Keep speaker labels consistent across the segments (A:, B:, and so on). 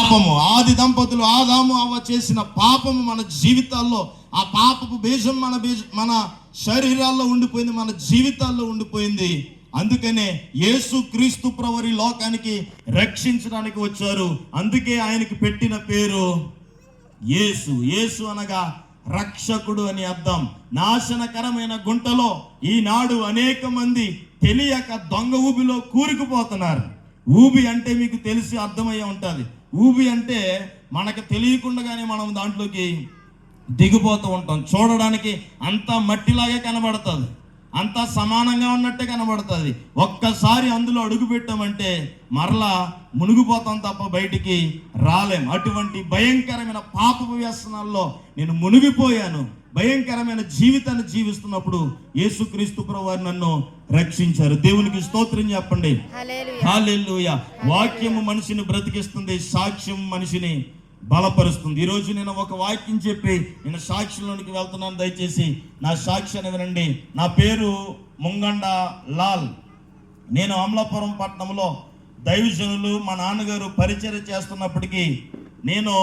A: పాపము. ఆది దంపతులు ఆదాము అవ్వ చేసిన పాపము మన జీవితాల్లో, ఆ పాపపు బీజం మన శరీరాల్లో ఉండిపోయింది, మన జీవితాల్లో ఉండిపోయింది. అందుకనే యేసు క్రీస్తు ప్రభువు లోకానికి రక్షించడానికి వచ్చారు. అందుకే ఆయనకి పెట్టిన పేరు యేసు. యేసు అనగా రక్షకుడు అని అర్థం. నాశనకరమైన గుంటలో ఈనాడు అనేక మంది తెలియక దొంగ ఊబిలో కూరుకుపోతున్నారు. ఊబి అంటే మీకు తెలిసి అర్థమయ్యే ఉంటుంది. ఊబి అంటే మనకు తెలియకుండానే మనం దాంట్లోకి దిగిపోతూ ఉంటాం. చూడడానికి అంతా మట్టిలాగే కనబడుతుంది, అంతా సమానంగా ఉన్నట్టే కనబడుతుంది. ఒక్కసారి అందులో అడుగు పెట్టామంటే మరలా మునిగిపోతాం తప్ప బయటికి రాలేం. అటువంటి భయంకరమైన పాపపు వ్యసనాల్లో నేను మునిగిపోయాను. భయంకరమైన జీవితాన్ని జీవిస్తున్నప్పుడు యేసుక్రీస్తు ప్రభువు నన్ను రక్షించారు. దేవునికి స్తోత్రం చెప్పండి. హల్లెలూయా. వాక్యము మనిషిని బ్రతికిస్తుంది, సాక్ష్యం మనిషిని బలపరుస్తుంది. ఈరోజు నేను ఒక వాక్యం చెప్పి నేను సాక్ష్యంలోనికి వెళ్తున్నాను. దయచేసి నా సాక్ష్యాన్ని వినండి. నా పేరు ముంగండ లాల్. నేను అమలాపురం పట్టణంలో దైవజనులు మా నాన్నగారు పరిచర్య చేస్తున్నప్పటికీ నేను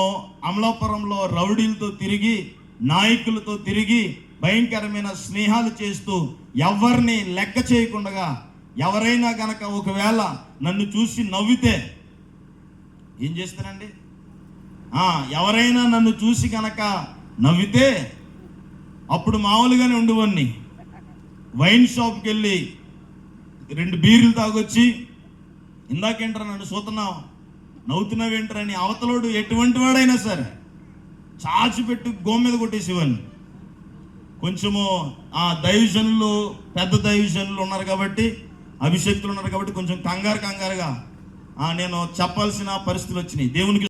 A: అమలాపురంలో రౌడీలతో తిరిగి, నాయకులతో తిరిగి, భయంకరమైన స్నేహాలు చేస్తూ, ఎవరిని లెక్క చేయకుండా, ఎవరైనా గనక ఒకవేళ నన్ను చూసి నవ్వితే ఏం చేస్తానండి? ఎవరైనా నన్ను చూసి కనుక నవ్వితే అప్పుడు మామూలుగానే ఉండేవాడిని. వైన్ షాప్కి వెళ్ళి 2 బీర్లు తాగొచ్చి, ఇందాకేంటారా నన్ను చూస్తున్నావు, నవ్వుతున్నావేంటారని అవతలోడు ఎటువంటి వాడైనా సరే చాచిపెట్టు గోమ మీద కొట్టేసేవాడిని. కొంచెము దైవజనులు, పెద్ద దైవజనులు ఉన్నారు కాబట్టి, అభిషేక్తులు ఉన్నారు కాబట్టి కొంచెం కంగారుగా నేను చెప్పాల్సిన పరిస్థితులు వచ్చినాయి. దేవునికి